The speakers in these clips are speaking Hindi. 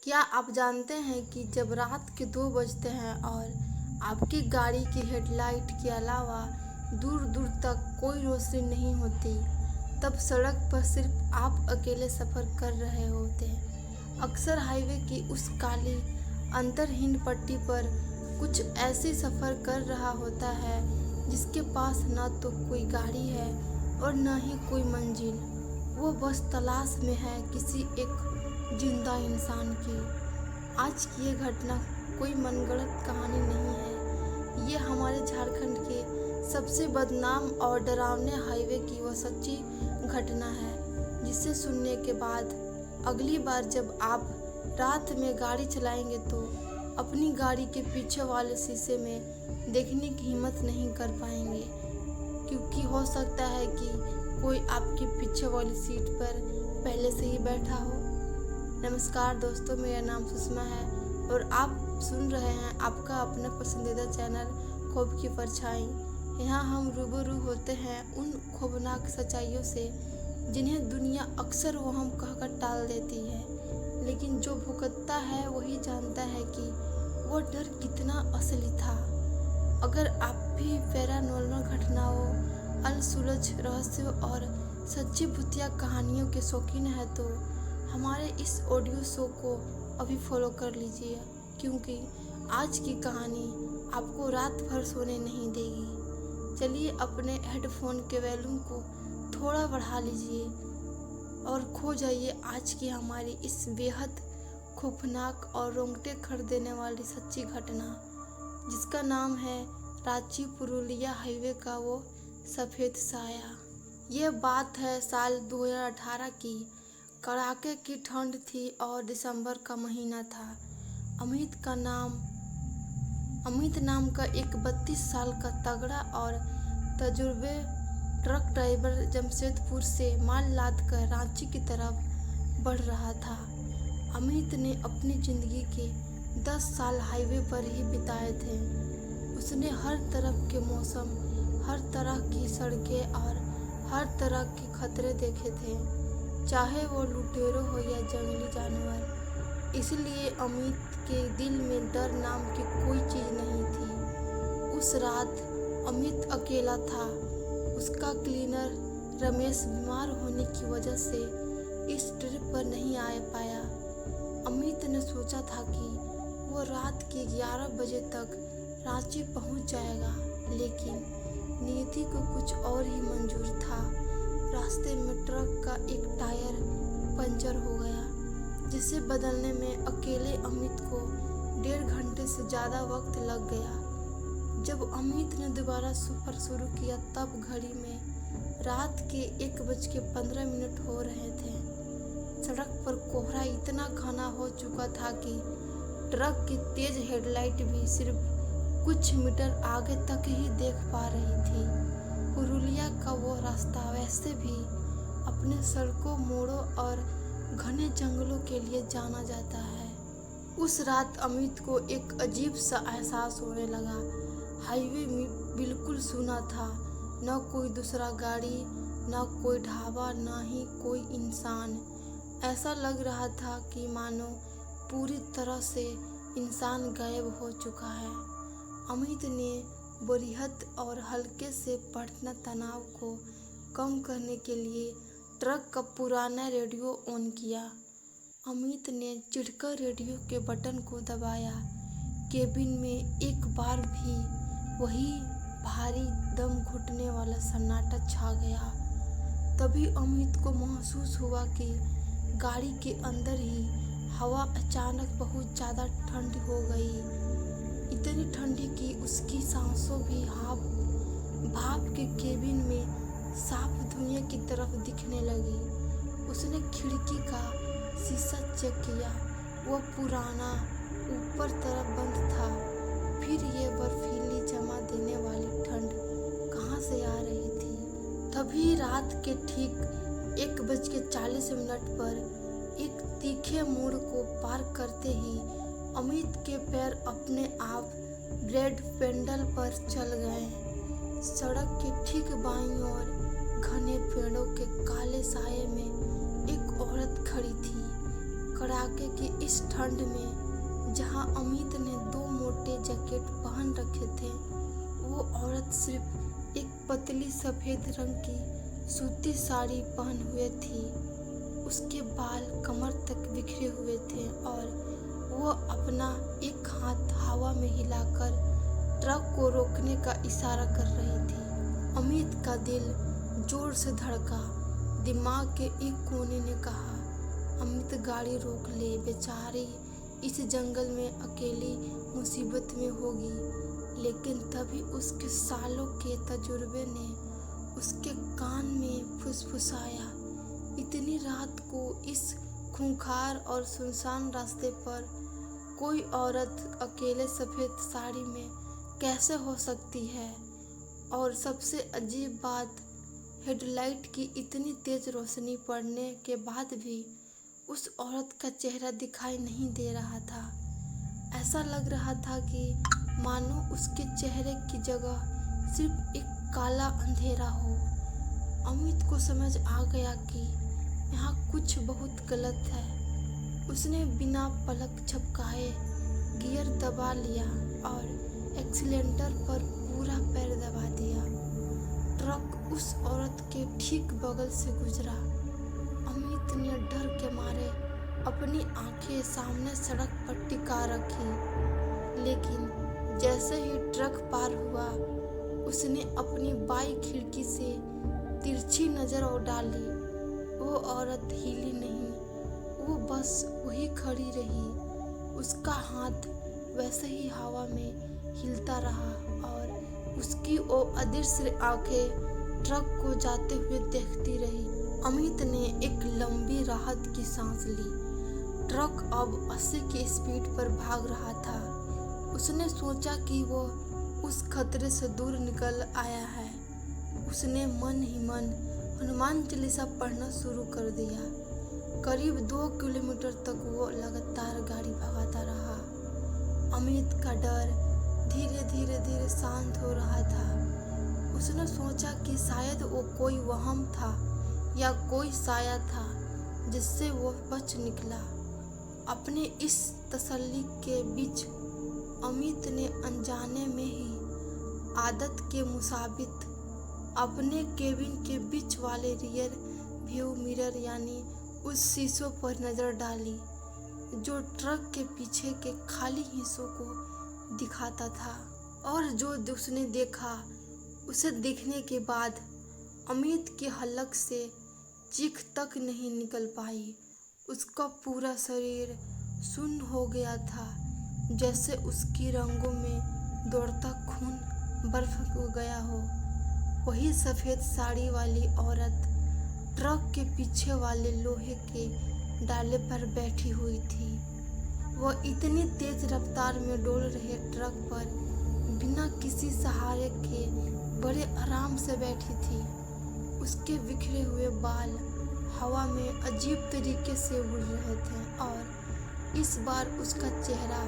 क्या आप जानते हैं कि जब रात के 2 बजते हैं और आपकी गाड़ी की हेडलाइट के अलावा दूर दूर तक कोई रोशनी नहीं होती, तब सड़क पर सिर्फ आप अकेले सफ़र कर रहे होते हैं। अक्सर हाईवे की उस काली अंतरहीन पट्टी पर कुछ ऐसे सफ़र कर रहा होता है जिसके पास ना तो कोई गाड़ी है और न ही कोई मंजिल। वो बस तलाश में है किसी एक जिंदा इंसान की। आज की ये घटना कोई मनगढ़ंत कहानी नहीं है। ये हमारे झारखंड के सबसे बदनाम और डरावने हाईवे की वो सच्ची घटना है जिसे सुनने के बाद अगली बार जब आप रात में गाड़ी चलाएंगे तो अपनी गाड़ी के पीछे वाले शीशे में देखने की हिम्मत नहीं कर पाएंगे, क्योंकि हो सकता है कि कोई आपके पीछे वाली सीट पर पहले से ही बैठा हो। नमस्कार दोस्तों, मेरा नाम सुषमा है और आप सुन रहे हैं आपका अपना पसंदीदा चैनल ख्वाब की परछाई। यहाँ हम रूबरू होते हैं उन खौफनाक सच्चाइयों से जिन्हें दुनिया अक्सर वहम कहकर टाल देती है, लेकिन जो भुगतता है वही जानता है कि वो डर कितना असली था। अगर आप भी पैरानॉर्मल घटनाओं, अनसुलझ रहस्यों और सच्ची भूतिया कहानियों के शौकीन हैं तो हमारे इस ऑडियो शो को अभी फॉलो कर लीजिए, क्योंकि आज की कहानी आपको रात भर सोने नहीं देगी। चलिए अपने हेडफोन के वॉल्यूम को थोड़ा बढ़ा लीजिए और खो जाइए आज की हमारी इस बेहद खौफनाक और रोंगटे खड़ा देने वाली सच्ची घटना, जिसका नाम है रांची पुरुलिया हाईवे का वो सफ़ेद साया। ये बात है साल 2018 की। कड़ाके की ठंड थी और दिसंबर का महीना था। अमित नाम का एक 32 साल का तगड़ा और तजुर्बे ट्रक ड्राइवर जमशेदपुर से माल लाद कर रांची की तरफ बढ़ रहा था। अमित ने अपनी ज़िंदगी के 10 साल हाईवे पर ही बिताए थे। उसने हर तरफ के मौसम, हर तरह की सड़कें और हर तरह के खतरे देखे थे, चाहे वो लुटेरों हो या जंगली जानवर। इसलिए अमित के दिल में डर नाम की कोई चीज़ नहीं थी। उस रात अमित अकेला था। उसका क्लीनर रमेश बीमार होने की वजह से इस ट्रिप पर नहीं आ पाया। अमित ने सोचा था कि वो रात के 11 बजे तक रांची पहुंच जाएगा, लेकिन नियति को कुछ और ही मंजूर था। रास्ते में ट्रक का एक टायर पंचर हो गया, जिसे बदलने में अकेले अमित को 1.5 घंटे से ज़्यादा वक्त लग गया। जब अमित ने दोबारा सफ़र शुरू किया तब घड़ी में रात के 1:15 हो रहे थे। सड़क पर कोहरा इतना घना हो चुका था कि ट्रक की तेज हेडलाइट भी सिर्फ कुछ मीटर आगे तक ही देख पा रही थी। पुरुलिया का वो रास्ता वैसे भी अपने सड़कों, मोड़ों और घने जंगलों के लिए जाना जाता है। उस रात अमित को एक अजीब सा एहसास होने लगा। हाईवे बिल्कुल सूना था। न कोई दूसरा गाड़ी, न कोई ढाबा, न ही कोई इंसान। ऐसा लग रहा था कि मानो पूरी तरह से इंसान गायब हो चुका है। अमित ने बोरियत और हल्के से बढ़ते तनाव को कम करने के लिए ट्रक का पुराना रेडियो ऑन किया। अमित ने चिढ़कर रेडियो के बटन को दबाया। केबिन में एक बार भी वही भारी दम घुटने वाला सन्नाटा छा गया। तभी अमित को महसूस हुआ कि गाड़ी के अंदर ही हवा अचानक बहुत ज़्यादा ठंडी हो गई। इतनी ठंडी कि उसकी सांसों भी भाप के केबिन में साफ धुएं की तरफ दिखने लगी। उसने खिड़की का शीशा चेक किया। वह पुराना, ऊपर तरफ बंद था। फिर ये बर्फीली जमा देने वाली ठंड कहाँ से आ रही थी? तभी रात के ठीक 1:40 पर एक तीखे मोड़ को पार करते ही अमित के पैर अपने आप ब्रेड पेंडल पर चल गए। सड़क के ठीक बाईं ओर घने पेड़ों के काले साये में एक औरत खड़ी थी। कड़ाके की इस ठंड में जहां अमित ने 2 मोटे जैकेट पहन रखे थे, वो औरत सिर्फ एक पतली सफेद रंग की सूती साड़ी पहन हुए थी। उसके बाल कमर तक बिखरे हुए थे और वो अपना एक हाथ हवा में हिलाकर ट्रक को रोकने का इशारा कर रही थी। अमित का दिल जोर से धड़का। दिमाग के एक कोने ने कहा, अमित गाड़ी रोक ले, बेचारी इस जंगल में अकेली मुसीबत में होगी। लेकिन तभी उसके सालों के तजुर्बे ने उसके कान में फुसफुसाया, इतनी रात को इस खूंखार और सुनसान रास्ते पर कोई औरत अकेले सफेद साड़ी में कैसे हो सकती है? और सबसे अजीब बात, हेडलाइट की इतनी तेज रोशनी पड़ने के बाद भी उस औरत का चेहरा दिखाई नहीं दे रहा था। ऐसा लग रहा था कि मानो उसके चेहरे की जगह सिर्फ एक काला अंधेरा हो। अमित को समझ आ गया कि यहाँ कुछ बहुत गलत है। उसने बिना पलक झपकाए गियर दबा लिया और एक्सीलेटर पर पूरा पैर दबा दिया। ट्रक उस औरत के ठीक बगल से गुजरा। अमित ने डर के मारे अपनी आंखें सामने सड़क पर टिका रखी, लेकिन जैसे ही ट्रक पार हुआ, उसने अपनी बाई खिड़की से तिरछी नजर डाली। वो औरत हिली नहीं, वो बस वही खड़ी रही। उसका हाथ वैसे ही हवा में हिलता रहा और उसकी वो अदृश्य आंखें ट्रक को जाते हुए देखती रही। अमित ने एक लंबी राहत की सांस ली। ट्रक अब 80 की स्पीड पर भाग रहा था। उसने सोचा कि वो उस खतरे से दूर निकल आया है। उसने मन ही मन हनुमान चालीसा पढ़ना शुरू कर दिया। करीब 2 किलोमीटर तक वो लगातार गाड़ी भगाता रहा। अमित का डर धीरे धीरे शांत हो रहा था। उसने सोचा कि शायद वो कोई वहम था या कोई साया था जिससे वो बच निकला। अपने इस तसल्ली के बीच अमित ने अनजाने में ही आदत के मुताबिक अपने केबिन के बीच वाले रियर व्यू मिरर यानी उस शीशों पर नजर डाली जो ट्रक के पीछे के खाली हिस्सों को दिखाता था। और जो उसने देखा, उसे देखने के बाद अमित की हलक से चीख तक नहीं निकल पाई। उसका पूरा शरीर सुन्न हो गया था, जैसे उसकी रगों में दौड़ता खून बर्फ हो गया हो। वही सफेद साड़ी वाली औरत ट्रक के पीछे वाले लोहे के डाले पर बैठी हुई थी। वह इतनी तेज रफ्तार में डोल रहे ट्रक पर बिना किसी सहारे के बड़े आराम से बैठी थी। उसके बिखरे हुए बाल हवा में अजीब तरीके से उड़ रहे थे और इस बार उसका चेहरा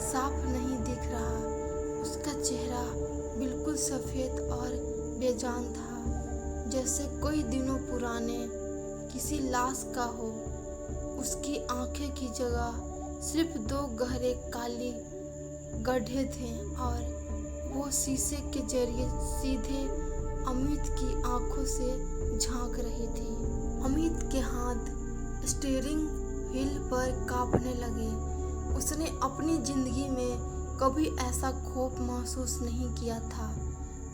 साफ नहीं दिख रहा। उसका चेहरा बिल्कुल सफेद और बेजान था, जैसे कई दिनों पुराने किसी लाश का हो। उसकी आंखें की जगह सिर्फ 2 गहरे काली गड्ढे थे और वो शीशे के जरिए सीधे अमित की आंखों से झांक रही थी। अमित के हाथ स्टीयरिंग व्हील पर कांपने लगे। उसने अपनी जिंदगी में कभी ऐसा खौफ महसूस नहीं किया था।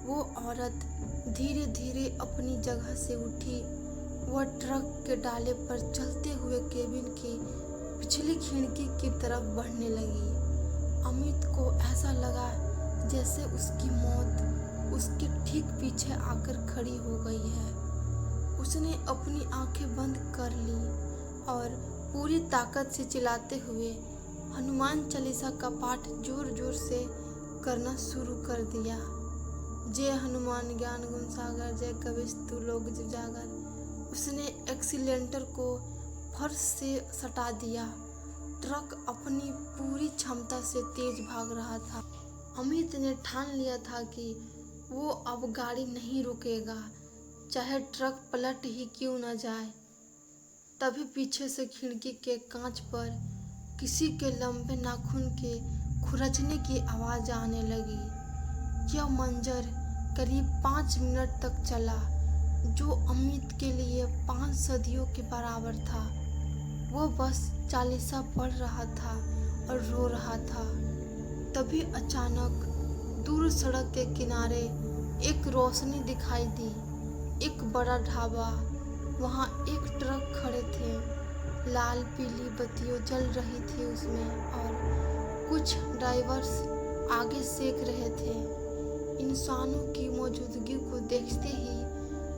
वो औरत धीरे धीरे अपनी जगह से उठी। वह ट्रक के डाले पर चलते हुए केबिन की पिछली खिड़की की तरफ बढ़ने लगी। अमित को ऐसा लगा जैसे उसकी मौत उसके ठीक पीछे आकर खड़ी हो गई है। उसने अपनी आंखें बंद कर ली और पूरी ताकत से चिल्लाते हुए हनुमान चालीसा का पाठ जोर जोर से करना शुरू कर दिया। जय हनुमान ज्ञान गुण सागर, जय कबीर लोक उजागर। उसने एक्सीलेटर को फर्श से सटा दिया। ट्रक अपनी पूरी क्षमता से तेज भाग रहा था। अमित ने ठान लिया था कि वो अब गाड़ी नहीं रोकेगा, चाहे ट्रक पलट ही क्यों न जाए। तभी पीछे से खिड़की के कांच पर किसी के लंबे नाखून के खुरचने की आवाज आने लगी। यह मंजर करीब 5 मिनट तक चला, जो अमित के लिए 5 सदियों के बराबर था। वो बस चालीसा पढ़ रहा था और रो रहा था। तभी अचानक दूर सड़क के किनारे एक रोशनी दिखाई दी। एक बड़ा ढाबा, वहाँ एक ट्रक खड़े थे। लाल पीली बत्तियाँ जल रही थी उसमें और कुछ ड्राइवर्स आगे सेक रहे थे। इंसानों की मौजूदगी को देखते ही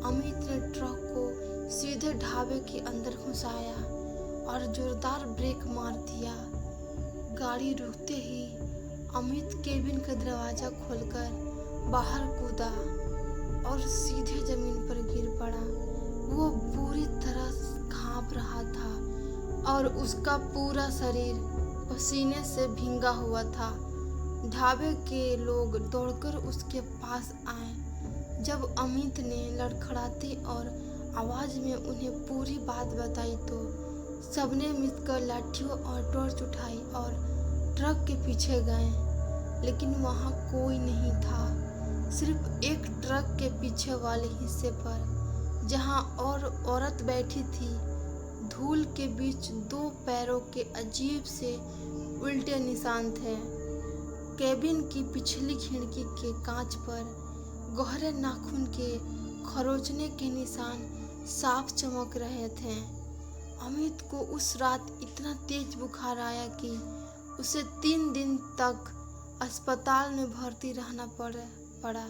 अमित ने ट्रक को सीधे ढाबे के अंदर घुसाया और जोरदार ब्रेक मार दिया। गाड़ी रुकते ही अमित केबिन का दरवाजा खोलकर बाहर कूदा और सीधे जमीन पर गिर पड़ा। वो पूरी तरह कांप रहा था और उसका पूरा शरीर पसीने से भींगा हुआ था। ढाबे के लोग दौड़कर उसके पास आए। जब अमित ने लड़खड़ाती और आवाज में उन्हें पूरी बात बताई तो सबने मिलकर लाठियों और टॉर्च उठाई और ट्रक के पीछे गए, लेकिन वहाँ कोई नहीं था। सिर्फ एक ट्रक के पीछे वाले हिस्से पर, जहाँ और औरत बैठी थी, धूल के बीच 2 पैरों के अजीब से उल्टे निशान थे। केबिन की पिछली खिड़की के कांच पर गहरे नाखून के खरोंचने के निशान साफ चमक रहे थे। अमित को उस रात इतना तेज बुखार आया कि उसे 3 दिन तक अस्पताल में भर्ती रहना पड़ा।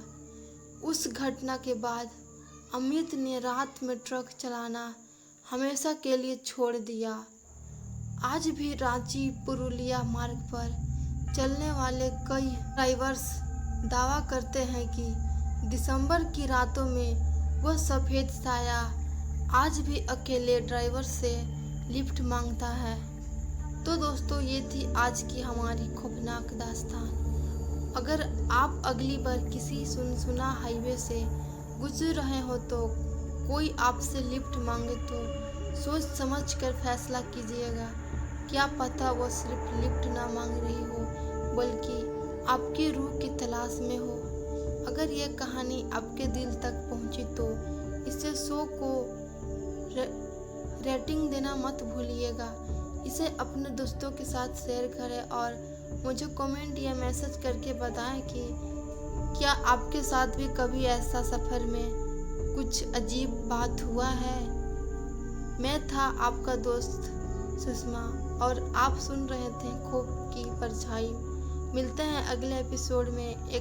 उस घटना के बाद अमित ने रात में ट्रक चलाना हमेशा के लिए छोड़ दिया। आज भी रांची पुरुलिया मार्ग पर चलने वाले कई ड्राइवर्स दावा करते हैं कि दिसंबर की रातों में वह सफ़ेद साया आज भी अकेले ड्राइवर से लिफ्ट मांगता है। तो दोस्तों, ये थी आज की हमारी खौफनाक दास्तान। अगर आप अगली बार किसी सुनसुना हाईवे से गुजर रहे हो तो कोई आपसे लिफ्ट मांगे तो सोच समझ कर फैसला कीजिएगा। क्या पता वो सिर्फ लिफ्ट ना मांग रही हो, बल्कि आपकी रूह की तलाश में हो। अगर ये कहानी आपके दिल तक पहुंची तो इसे शो को रेटिंग देना मत भूलिएगा। इसे अपने दोस्तों के साथ शेयर करें और मुझे कमेंट या मैसेज करके बताएं कि क्या आपके साथ भी कभी ऐसा सफ़र में कुछ अजीब बात हुआ है। मैं था आपका दोस्त सुषमा और आप सुन रहे थे खौफ की परछाई। मिलते हैं अगले एपिसोड में एक